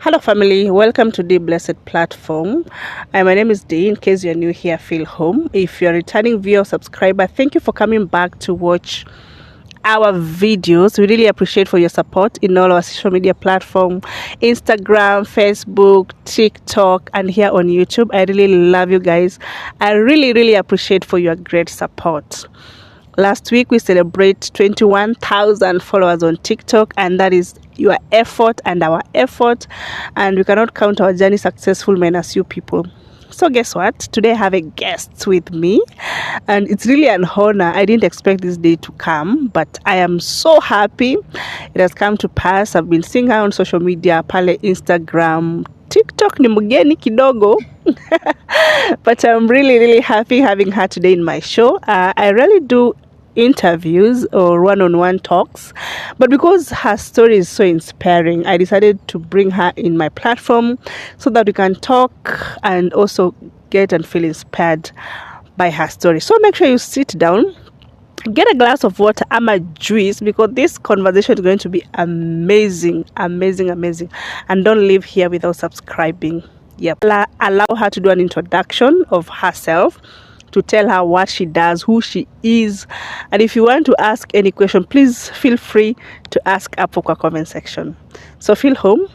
Hello, family. Welcome to the Blessed Platform. My name is Dee. In case you're new here, feel home. If you're a returning viewer or subscriber, thank you for coming back to watch our videos. We really appreciate for your support in all our social media platform, Instagram, Facebook, TikTok, and here on YouTube. I really love you guys. I really appreciate for your great support. Last week we celebrate 21,000 followers on TikTok, and that is your effort and our effort, and we cannot count our journey successful minus you people. So guess what? Today I have a guest with me, and it's really an honor. I didn't expect this day to come, but I am so happy it has come to pass. I've been seeing her on social media, pale Instagram, TikTok ni mgeni kidogo. But I'm really happy having her today in my show. I really do interviews or one-on-one talks, but because her story is so inspiring, I decided to bring her in my platform so that we can talk and also get and feel inspired by her story. So make sure you sit down, get a glass of water or juice, because this conversation is going to be amazing, and don't leave here without subscribing. Allow her to do an introduction of herself, to tell her what she does, who she is, and if you want to ask any question, please feel free to ask up for the comment section. So feel home.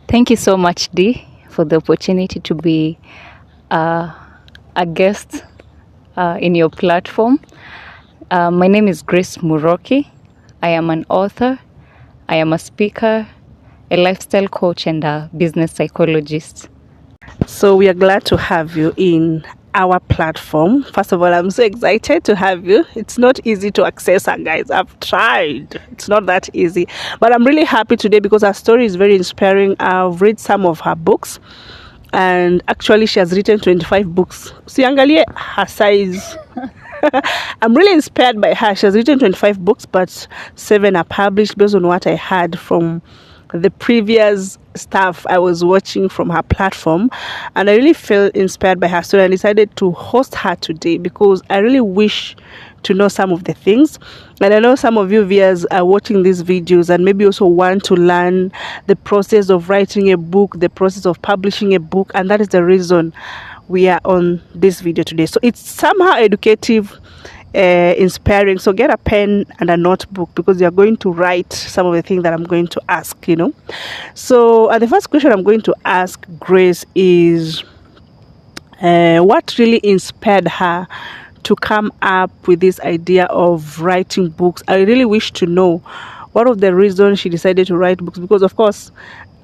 Thank you so much, Dee, for the opportunity to be a guest in your platform. My name is Grace Muroki. I am an author, I am a speaker, a lifestyle coach, and a business psychologist. So we are glad to have you in our platform. First of all, I'm so excited to have you. It's not easy to access her, guys. I've tried. It's not that easy. But I'm really happy today because her story is very inspiring. I've read some of her books, and actually she has written 25 books. Siangalie her size. I'm really inspired by her. She has written 25 books, but 7 are published based on what I heard from the previous stuff I was watching from her platform, and I really felt inspired by her story and decided to host her today because I really wish to know some of the things. And I know some of you viewers are watching these videos and maybe also want to learn the process of writing a book, the process of publishing a book, and that is the reason we are on this video today. So it's somehow educative, inspiring. So get a pen and a notebook because you're going to write some of the things that I'm going to ask, So the first question I'm going to ask Grace is what really inspired her to come up with this idea of writing books. I really wish to know what of the reasons she decided to write books, because of course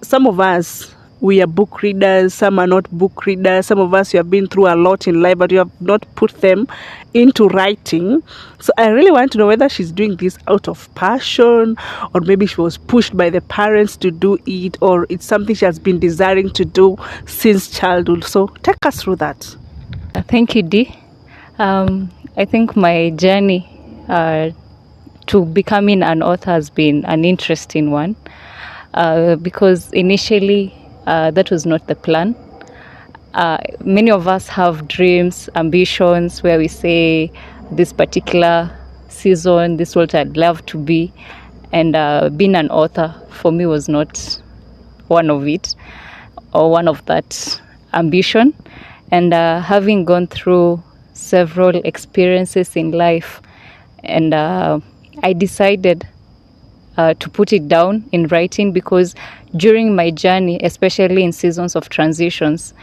some of us, we are book readers, some are not book readers. Some of us, you have been through a lot in life, but you have not put them into writing. So I really want to know whether she's doing this out of passion, or maybe she was pushed by the parents to do it, or it's something she has been desiring to do since childhood. So take us through that. Thank you, Dee. I think my journey to becoming an author has been an interesting one because initially that was not the plan. Many of us have dreams, ambitions, where we say this particular season, this is what I'd love to be. And being an author for me was not one of it, or one of that ambition. And having gone through several experiences in life, and I decided to put it down in writing, because during my journey, especially in seasons of transitions,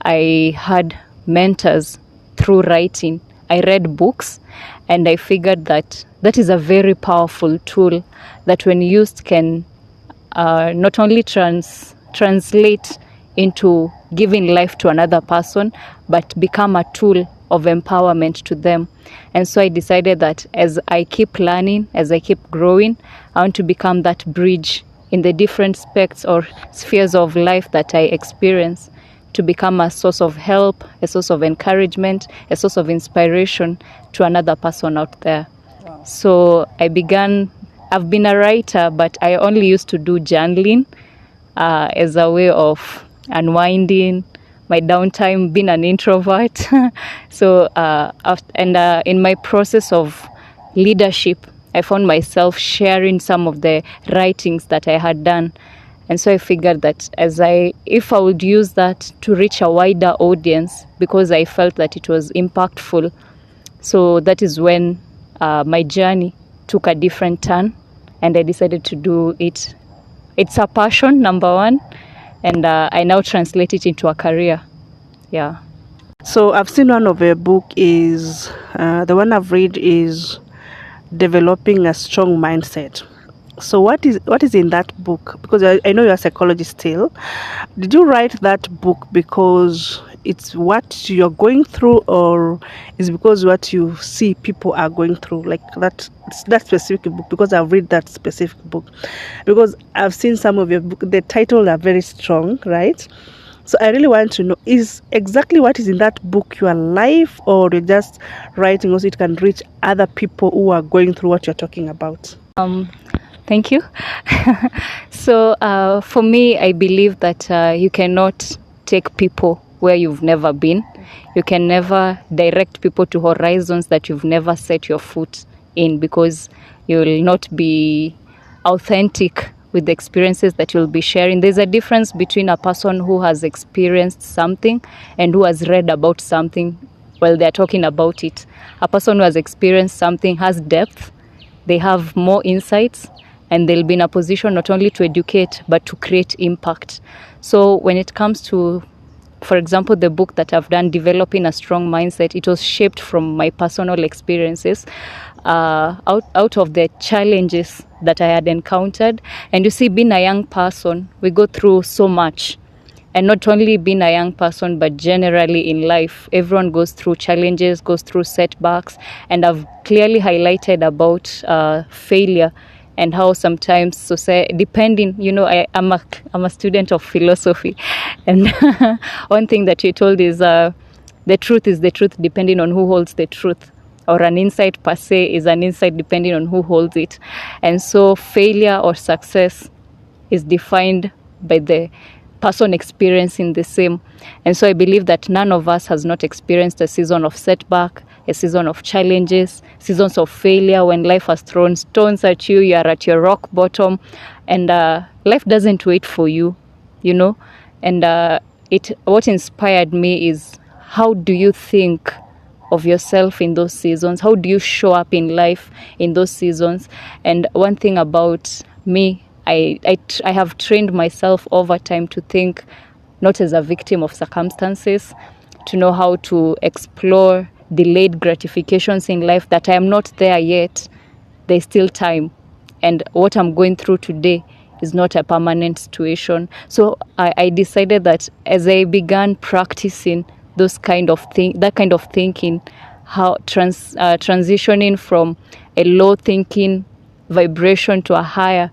I had mentors through writing. I read books, and I figured that that is a very powerful tool that when used can not only translate into giving life to another person, but become a tool of empowerment to them. And so I decided that as I keep learning, as I keep growing, I want to become that bridge in the different aspects or spheres of life that I experience, to become a source of help, a source of encouragement, a source of inspiration to another person out there. Wow. So I've been a writer, but I only used to do journaling as a way of unwinding my downtime, being an introvert. So in my process of leadership, I found myself sharing some of the writings that I had done. And so I figured that if I would use that to reach a wider audience, because I felt that it was impactful. So that is when my journey took a different turn, and I decided to do it. It's a passion, number one, and I now translate it into a career. Yeah. So I've seen one of your book is the one I've read is Developing a Strong Mindset. So what is in that book? Because I know you're a psychologist still. Did you write that book because it's what you're going through, or is because what you see people are going through, like that specific book? Because I've read that specific book, because I've seen some of your book, the titles are very strong, right? So I really want to know, is exactly what is in that book your life, or you're just writing also it can reach other people who are going through what you're talking about? Thank you. So for me, I believe that you cannot take people where you've never been. You can never direct people to horizons that you've never set your foot in, because you will not be authentic with the experiences that you'll be sharing. There's a difference between a person who has experienced something and who has read about something while they're talking about it. A person who has experienced something has depth, they have more insights, and they'll be in a position not only to educate but to create impact. So when it comes to, for example, the book that I've done, Developing a Strong Mindset, it was shaped from my personal experiences, out of the challenges that I had encountered. And you see, being a young person, we go through so much. And not only being a young person, but generally in life, everyone goes through challenges, goes through setbacks. And I've clearly highlighted about failure, and how sometimes society, depending, I'm a student of philosophy, and one thing that you told is the truth is the truth depending on who holds the truth, or an insight per se is an insight depending on who holds it. And so failure or success is defined by the person experiencing the same. And so I believe that none of us has not experienced a season of setback, a season of challenges, seasons of failure, when life has thrown stones at you, you are at your rock bottom, and life doesn't wait for you, And what inspired me is, how do you think of yourself in those seasons? How do you show up in life in those seasons? And one thing about me, I have trained myself over time to think not as a victim of circumstances, to know how to explore delayed gratifications in life, that I am not there yet. There's still time. And what I'm going through today is not a permanent situation. So I decided that as I began practicing that kind of thinking, how transitioning from a low thinking vibration to a higher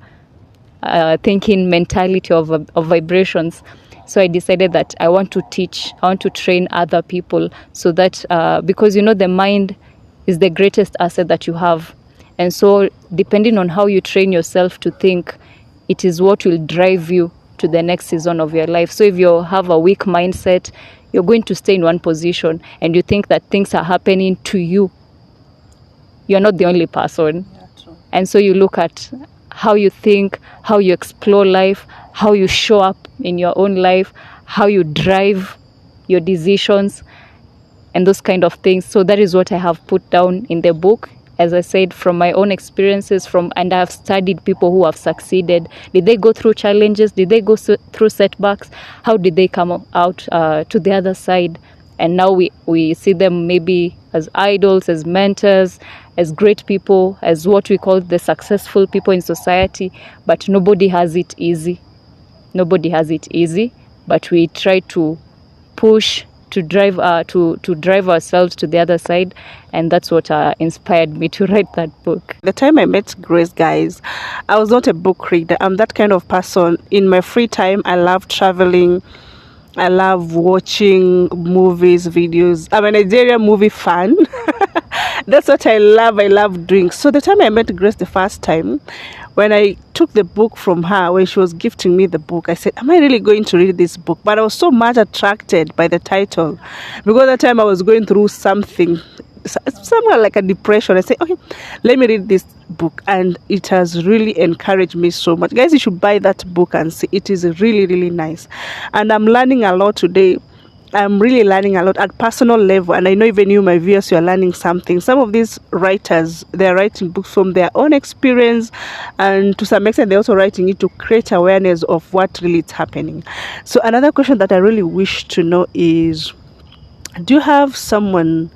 thinking mentality of vibrations. So I decided that I want to train other people, so that because the mind is the greatest asset that you have. And so depending on how you train yourself to think, it is what will drive you to the next season of your life. So if you have a weak mindset, you're going to stay in one position, and you think that things are happening to you. You're not the only person. And so you look at how you think, how you explore life, how you show up in your own life, how you drive your decisions, and those kind of things. So that is what I have put down in the book. As I said, from my own experiences, and I have studied people who have succeeded. Did they go through challenges? Did they go through setbacks? How did they come out to the other side? And now we see them maybe as idols, as mentors, as great people, as what we call the successful people in society. But nobody has it easy. Nobody has it easy. But we try to push to drive ourselves to the other side, and that's what inspired me to write that book. The time I met Grace, guys, I was not a book reader. I'm that kind of person. In my free time, I love traveling. I love watching movies, videos. I'm a Nigerian movie fan. That's what I love doing. So the time I met Grace the first time, when I took the book from her, when she was gifting me the book, I said, am I really going to read this book? But I was so much attracted by the title, because at that time I was going through something somewhere like a depression. I say, okay, let me read this book, and it has really encouraged me so much. Guys, you should buy that book and see. It is really, really nice, and I'm learning a lot today. I'm really learning a lot at personal level, and I know even you, my viewers, you are learning something. Some of these writers, they're writing books from their own experience, and to some extent, they're also writing it to create awareness of what really is happening. So another question that I really wish to know is, do you have someone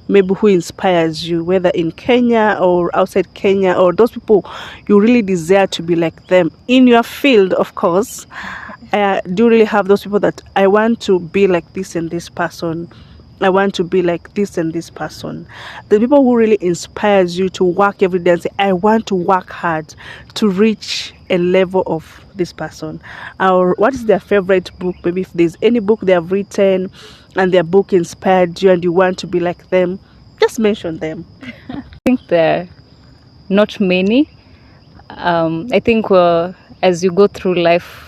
maybe who inspires you, whether in Kenya or outside Kenya, or those people you really desire to be like them in your field, of course? Do you really have those people that I want to be like this and this person? I want to be like this and this person. The people who really inspires you to work every day and say, I want to work hard to reach a level of this person. Or what is their favorite book? Maybe if there's any book they have written and their book inspired you and you want to be like them, just mention them. I think there are not many. I think as you go through life,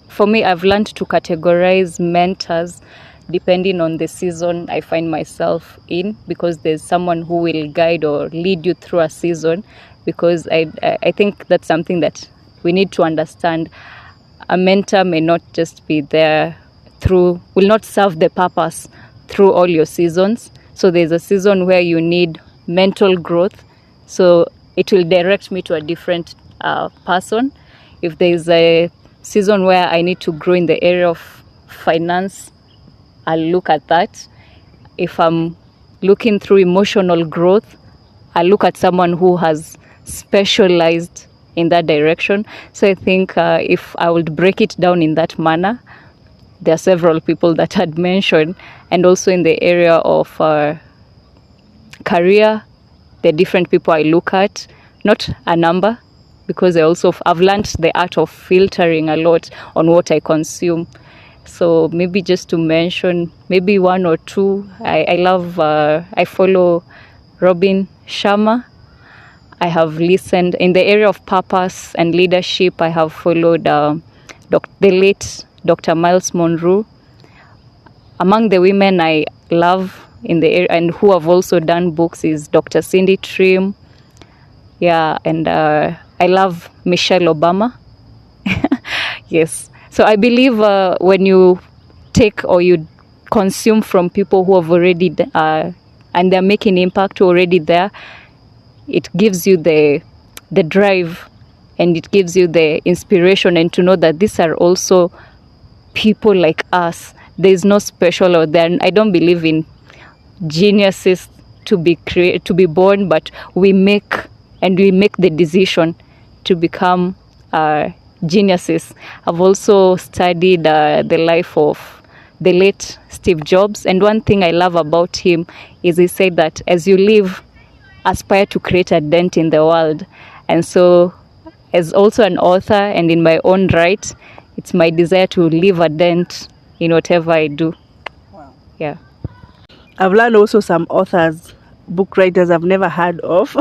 for me, I've learned to categorize mentors depending on the season I find myself in, because there's someone who will guide or lead you through a season, because I think that's something that we need to understand. A mentor may not just be there will not serve the purpose through all your seasons. So there's a season where you need mental growth, so it will direct me to a different person. If there's a season where I need to grow in the area of finance, I'll look at that. If I'm looking through emotional growth, I'll look at someone who has specialized in that direction. So I think if I would break it down in that manner, there are several people that I'd mentioned. And also in the area of career, there are different people I look at, not a number, because I've learned the art of filtering a lot on what I consume. So maybe just to mention maybe one or two, I follow Robin Sharma. I have listened in the area of purpose and leadership. I have followed the late Dr. Miles Monroe. Among the women I love in the area and who have also done books is Dr. Cindy Trim. Yeah, and I love Michelle Obama. Yes. So I believe when you take or you consume from people who have already, and they're making impact already there, it gives you the drive, and it gives you the inspiration, and to know that these are also people like us. There's no special out there. I don't believe in geniuses to be born, but we make the decision to become geniuses. I've also studied the life of the late Steve Jobs, and one thing I love about him is he said that as you live, aspire to create a dent in the world. And so as also an author and in my own right, it's my desire to leave a dent in whatever I do. Wow. Yeah. I've learned also some authors, book writers I've never heard of.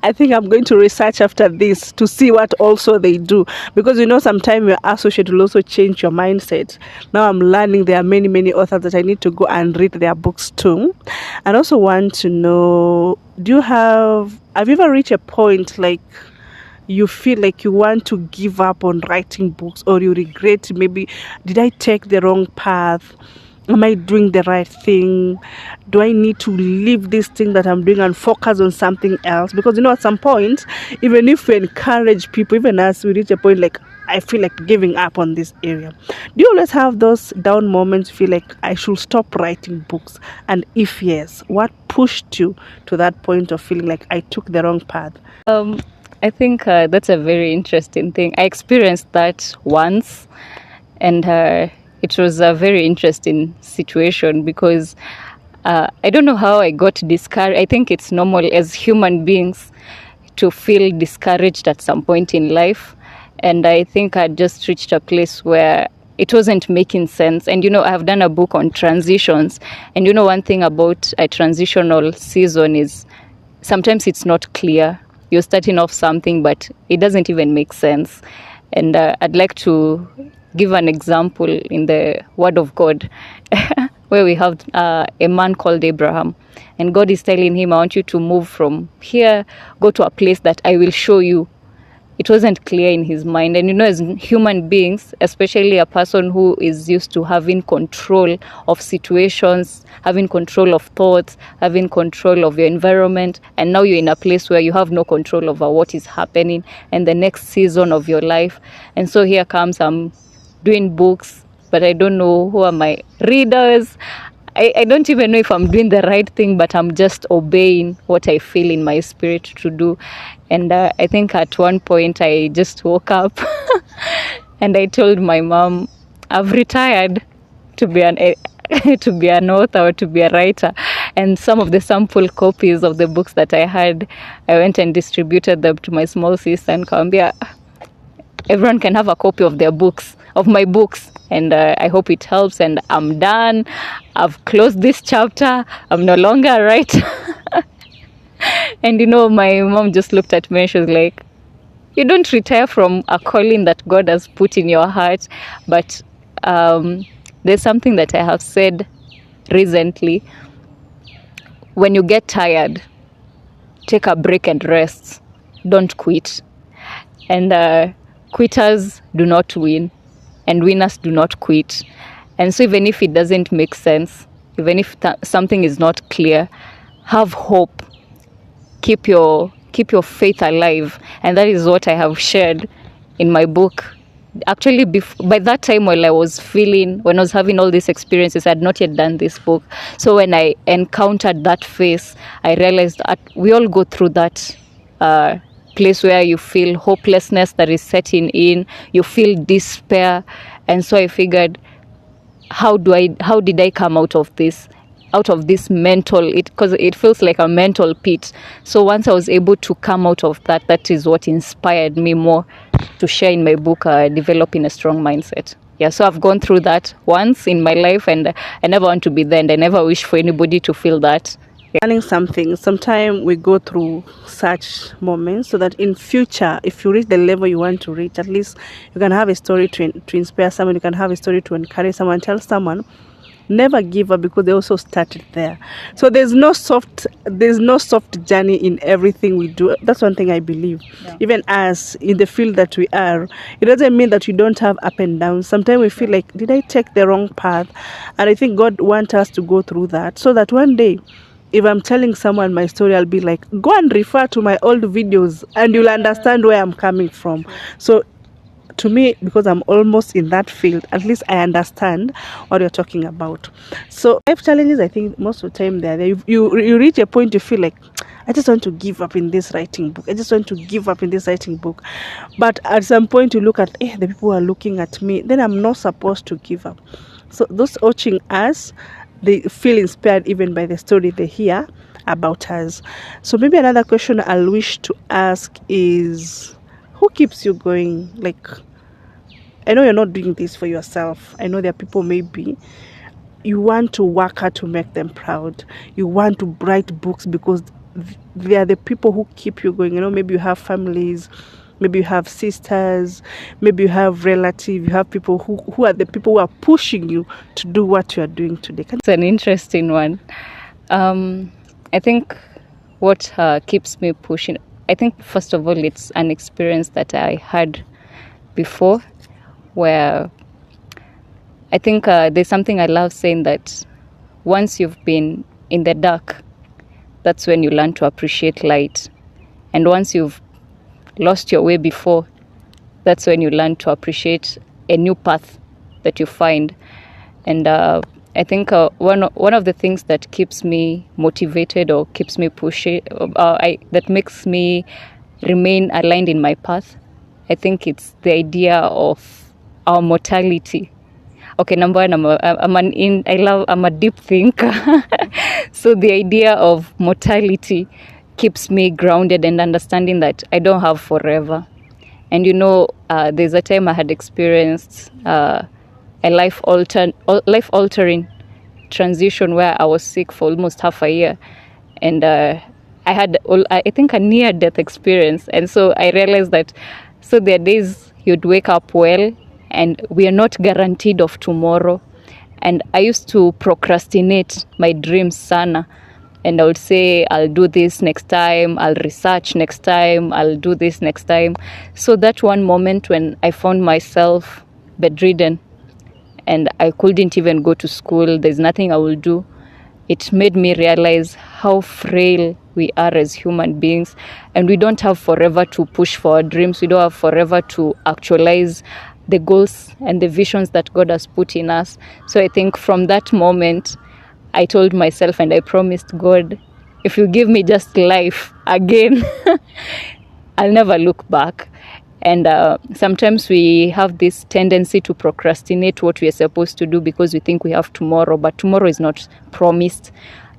I think I'm going to research after this to see what also they do, because sometimes your associate will also change your mindset. Now I'm learning there are many, many authors that I need to go and read their books too. And also want to know, have you ever reached a point like you feel like you want to give up on writing books, or you regret, maybe did I take the wrong path? Am I doing the right thing? Do I need to leave this thing that I'm doing and focus on something else? Because at some point, even if we encourage people, even as we reach a point like I feel like giving up on this area, do you always have those down moments, feel like I should stop writing books? And if yes, what pushed you to that point of feeling like I took the wrong path? I think that's a very interesting thing. I experienced that once, and it was a very interesting situation, because I don't know how I got discouraged. I think it's normal as human beings to feel discouraged at some point in life. And I think I just reached a place where it wasn't making sense. And, I've done a book on transitions. And, one thing about a transitional season is sometimes it's not clear. You're starting off something, but it doesn't even make sense. And I'd like to give an example in the Word of God, where we have a man called Abraham. and God is telling him, I want you to move from here, go to a place that I will show you. It wasn't clear in his mind. And as human beings, especially a person who is used to having control of situations, having control of thoughts, having control of your environment, and now you're in a place where you have no control over what is happening and the next season of your life. And so here comes, I'm doing books, but I don't know who are my readers. I don't even know if I'm doing the right thing, but I'm just obeying what I feel in my spirit to do. And I think at one point I just woke up and I told my mom, I've retired to be an author or to be a writer. And some of the sample copies of the books that I had, I went and distributed them to my small sister and Kambia. Everyone can have a copy of my books. And I hope it helps. And I'm done. I've closed this chapter. I'm no longer a writer. And my mom just looked at me and she was like, you don't retire from a calling that God has put in your heart. But there's something that I have said recently. When you get tired, take a break and rest. Don't quit. And quitters do not win. And winners do not quit. And so even if it doesn't make sense, even if something is not clear, have hope. Keep your faith alive. And that is what I have shared in my book. Actually, by that time when I was having all these experiences, I had not yet done this book. So when I encountered that phase, I realized that we all go through that place where you feel hopelessness that is setting in, you feel despair. And so I figured, how did I come out of this mental, because it feels like a mental pit. So once I was able to come out of that is what inspired me more to share in my book, Developing a Strong Mindset. Yeah, so I've gone through that once in my life, and I never want to be there, and I never wish for anybody to feel that. Learning something, sometimes we go through such moments so that in future, if you reach the level you want to reach, at least you can have a story to inspire someone, you can have a story to encourage someone, tell someone, never give up, because they also started there. So there's no soft journey in everything we do. That's one thing I believe. Yeah. Even as in the field that we are, it doesn't mean that we don't have up and downs. Sometimes we feel like, did I take the wrong path? And I think God wants us to go through that so that one day, if I'm telling someone my story, I'll be like, go and refer to my old videos and you'll understand where I'm coming from. So to me, because I'm almost in that field, at least I understand what you're talking about. So life challenges, I think most of the time they're there. You reach a point you feel like, I just want to give up in this writing book. I just want to give up in this writing book. But at some point you look at, the people are looking at me. Then I'm not supposed to give up. So those watching us, they feel inspired even by the story they hear about us. So maybe another question I'll wish to ask is, who keeps you going? Like, I know you're not doing this for yourself. I know there are people, maybe you want to work hard to make them proud. You want to write books because they are the people who keep you going. Maybe you have families, maybe you have sisters, maybe you have relatives, you have people who are the people who are pushing you to do what you are doing today. It's an interesting one. I think what keeps me pushing, I think first of all, it's an experience that I had before, where I think there's something I love saying, that once you've been in the dark, that's when you learn to appreciate light. And once you've lost your way before, that's when you learn to appreciate a new path that you find. And I think one of the things that keeps me motivated or keeps me pushing, that makes me remain aligned in my path, I think it's the idea of our mortality. Okay, number one, I'm a deep thinker. So the idea of mortality keeps me grounded and understanding that I don't have forever. And there's a time I had experienced a life-altering transition where I was sick for almost half a year, and I had, I think, a near-death experience. And so I realized that, so there are days you'd wake up well, and we are not guaranteed of tomorrow. And I used to procrastinate my dreams sana, and I would say, I'll do this next time, I'll research next time, I'll do this next time. So that one moment when I found myself bedridden and I couldn't even go to school, there's nothing I will do, it made me realize how frail we are as human beings, and we don't have forever to push for our dreams. We don't have forever to actualize the goals and the visions that God has put in us. So I think from that moment, I told myself and I promised God, if you give me just life again, I'll never look back. And sometimes we have this tendency to procrastinate what we are supposed to do because we think we have tomorrow, but tomorrow is not promised.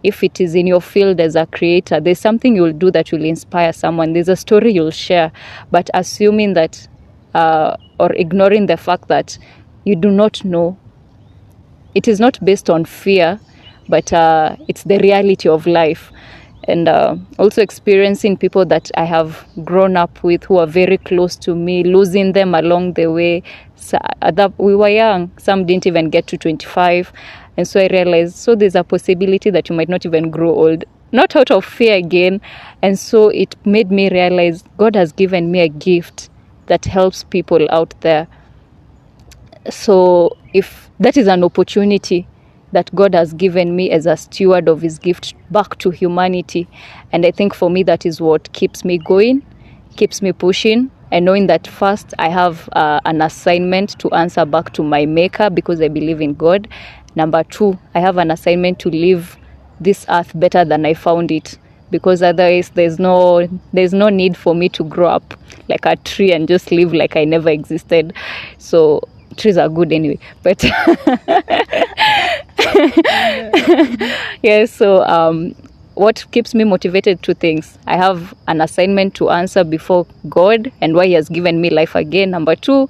If it is in your field as a creator, there's something you'll do that will inspire someone. There's a story you'll share, but assuming that or ignoring the fact that you do not know, it is not based on fear, but it's the reality of life. And also experiencing people that I have grown up with who are very close to me, losing them along the way. So, we were young, some didn't even get to 25. And so I realized, so there's a possibility that you might not even grow old, not out of fear again. And so it made me realize God has given me a gift that helps people out there. So if that is an opportunity that God has given me as a steward of his gift back to humanity. And I think for me, that is what keeps me going, keeps me pushing, and knowing that first I have an assignment to answer back to my maker because I believe in God. Number two, I have an assignment to leave this earth better than I found it, because otherwise there's no need for me to grow up like a tree and just live like I never existed. So trees are good anyway, but yeah, so what keeps me motivated? Two things. I have an assignment to answer before God and why he has given me life again. Number two,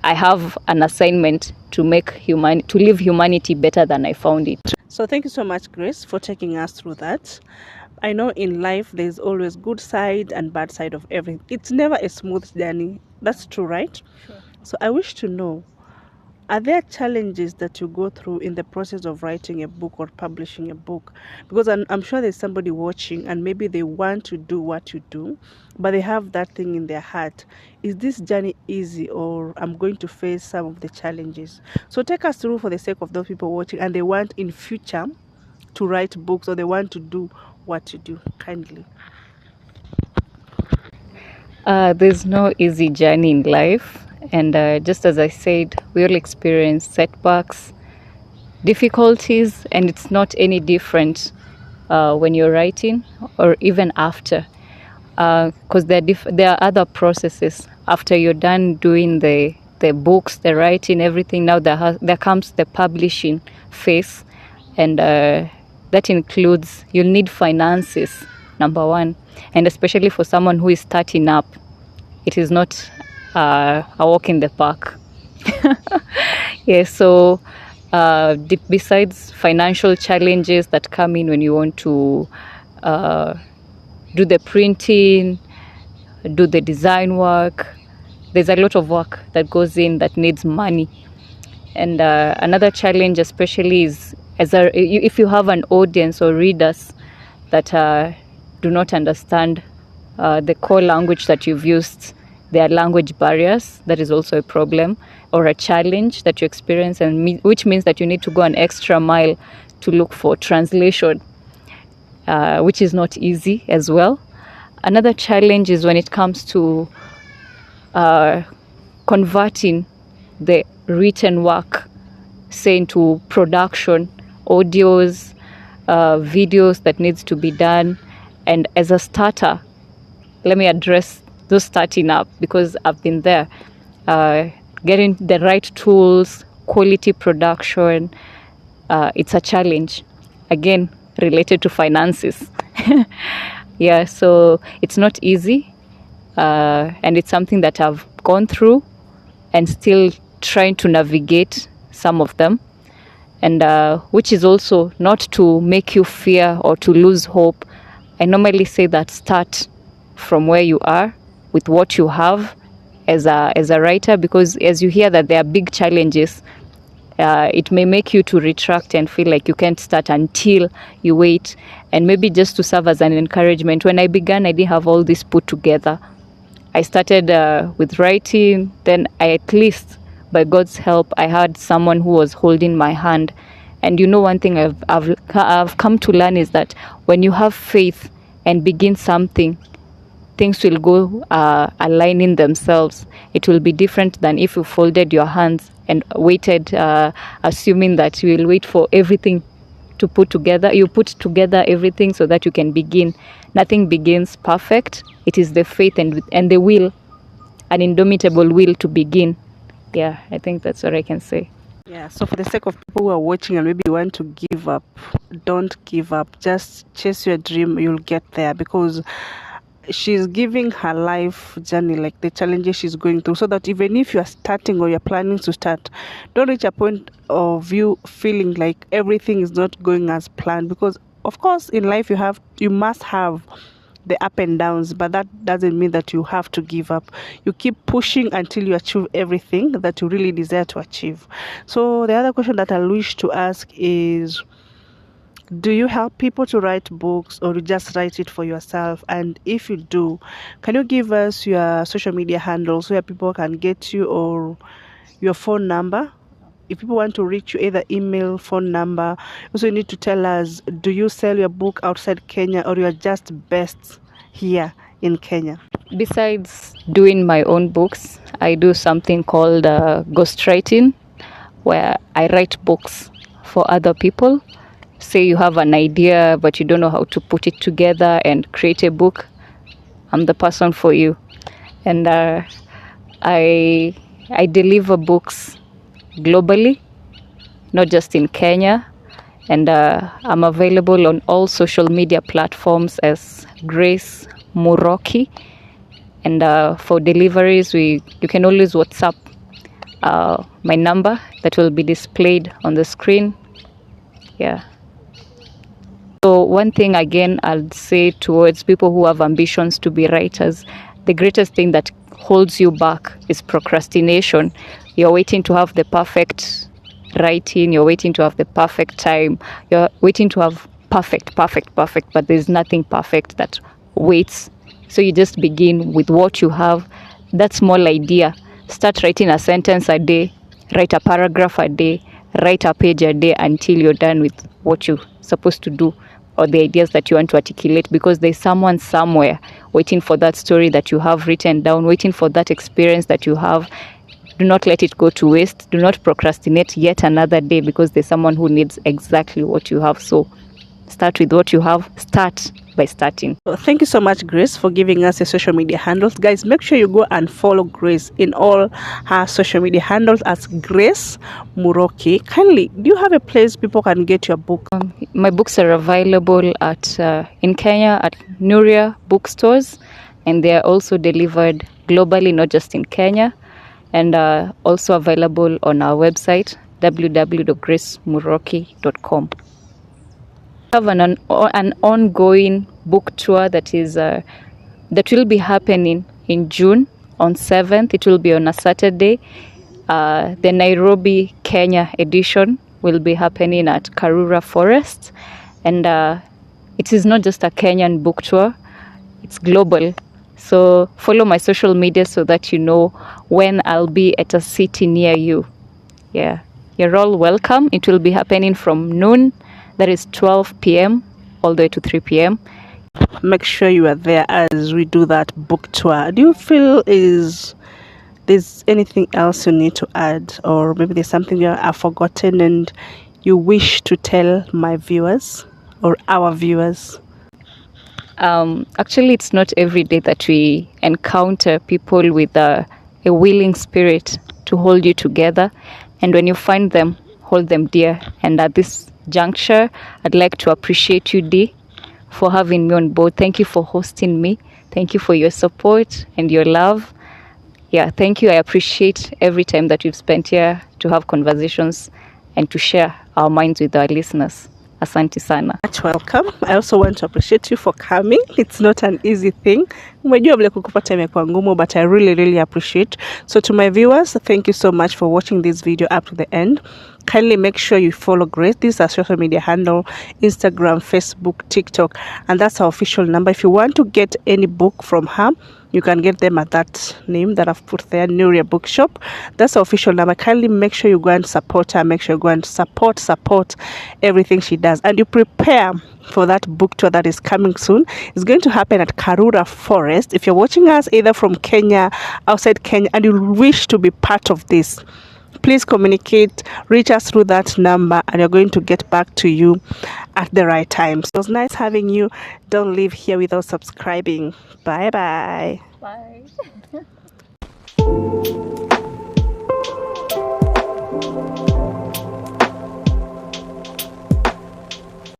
I have an assignment to leave humanity better than I found it. So thank you so much, Grace, for taking us through that. I know in life there's always good side and bad side of everything. It's never a smooth journey. That's true, right? Sure. So I wish to know, are there challenges that you go through in the process of writing a book or publishing a book? Because I'm sure there's somebody watching and maybe they want to do what you do, but they have that thing in their heart. Is this journey easy, or I'm going to face some of the challenges? So take us through for the sake of those people watching and they want in future to write books or they want to do what you do. Kindly. There's no easy journey in life. And just as I said, we all experience setbacks, difficulties, and it's not any different when you're writing or even after. Because there are other processes. After you're done doing the books, the writing, everything, now there comes the publishing phase. And that includes, you'll need finances, number one. And especially for someone who is starting up, it is not a walk in the park. Yeah, so besides financial challenges that come in when you want to do the printing, do the design work, there's a lot of work that goes in that needs money. And another challenge especially is if you have an audience or readers that do not understand the core language that you've used, there are language barriers. That is also a problem or a challenge that you experience, and which means that you need to go an extra mile to look for translation, which is not easy as well. Another challenge is when it comes to converting the written work, say, into production, audios, videos that needs to be done. And as a starter, let me address those starting up, because I've been there. Getting the right tools, quality production, it's a challenge. Again, related to finances. Yeah, so it's not easy. And it's something that I've gone through and still trying to navigate some of them. And which is also not to make you fear or to lose hope. I normally say that start from where you are with what you have as a writer, because as you hear that there are big challenges, It may make you to retract and feel like you can't start until you wait. And maybe just to serve as an encouragement, when I began, I didn't have all this put together. I started with writing, then at least by God's help, I had someone who was holding my hand. And one thing I've come to learn is that when you have faith and begin something, things will go aligning themselves. It will be different than if you folded your hands and waited, assuming that you will wait for everything to put together. You put together everything so that you can begin. Nothing begins perfect. It is the faith and the will, an indomitable will to begin. Yeah, I think that's what I can say. Yeah, so for the sake of people who are watching and maybe you want to give up, don't give up. Just chase your dream, you'll get there, because she's giving her life journey, like the challenges she's going through, so that even if you're starting or you're planning to start, don't reach a point of you feeling like everything is not going as planned, because of course in life you must have the up and downs, but that doesn't mean that you have to give up. You keep pushing until you achieve everything that you really desire to achieve. So the other question that I wish to ask is, do you help people to write books, or you just write it for yourself? And if you do, can you give us your social media handles where people can get you, or your phone number? If people want to reach you, either email, phone number. Also, you need to tell us, do you sell your book outside Kenya, or you are just based here in Kenya? Besides doing my own books, I do something called ghostwriting, where I write books for other people. Say you have an idea, but you don't know how to put it together and create a book. I'm the person for you. And I deliver books globally, not just in Kenya. And I'm available on all social media platforms as Grace Muroki. And for deliveries, you can always WhatsApp my number that will be displayed on the screen. Yeah. So one thing again I'll say towards people who have ambitions to be writers, the greatest thing that holds you back is procrastination. You're waiting to have the perfect writing, you're waiting to have the perfect time, you're waiting to have perfect, but there's nothing perfect that waits. So you just begin with what you have, that small idea. Start writing a sentence a day, write a paragraph a day, write a page a day until you're done with what you're supposed to do, or the ideas that you want to articulate, because there's someone somewhere waiting for that story that you have written down, waiting for that experience that you have. Do not let it go to waste. Do not procrastinate yet another day, because there's someone who needs exactly what you have. So start with what you have. Start by starting. So thank you so much, Grace, for giving us your social media handles. Guys, make sure you go and follow Grace in all her social media handles as Grace Muroki. Kindly, do you have a place people can get your book? My books are available at in Kenya at Nuria bookstores, and they are also delivered globally, not just in Kenya, and also available on our website www.gracemuroki.com. Have an ongoing book tour that will be happening in June on 7th. It will be on a Saturday. The Nairobi, Kenya edition will be happening at Karura Forest, and it is not just a Kenyan book tour, it's global. So follow my social media so that you know when I'll be at a city near you. Yeah, you're all welcome. It will be happening from noon, that is 12 p.m. all the way to 3 p.m. Make sure you are there as we do that book tour. Do you feel there's anything else you need to add, or maybe there's something you have forgotten and you wish to tell my viewers or our viewers? Actually, it's not every day that we encounter people with a willing spirit to hold you together, and when you find them, hold them dear. And at this juncture, I'd like to appreciate you, Dee, for having me on board. Thank you for hosting me. Thank you for your support and your love. Yeah, thank you. I appreciate every time that we've spent here to have conversations and to share our minds with our listeners. Asante sana. Much welcome. I also want to appreciate you for coming. It's not an easy thing. Umejua vile kukupata imekuwa ngumu, but I really appreciate. So to my viewers, thank you so much for watching this video up to the end. Kindly make sure you follow Grace. This is our social media handle: Instagram, Facebook, TikTok, and that's our official number. If you want to get any book from her, you can get them at that name that I've put there, Nuria Bookshop. That's our official number. Kindly make sure you go and support her. Make sure you go and support everything she does. And you prepare for that book tour that is coming soon. It's going to happen at Karura Forest. If you're watching us either from Kenya, outside Kenya, and you wish to be part of this, please communicate, reach us through that number, and we're going to get back to you at the right time. So it was nice having you. Don't leave here without subscribing. Bye. Bye.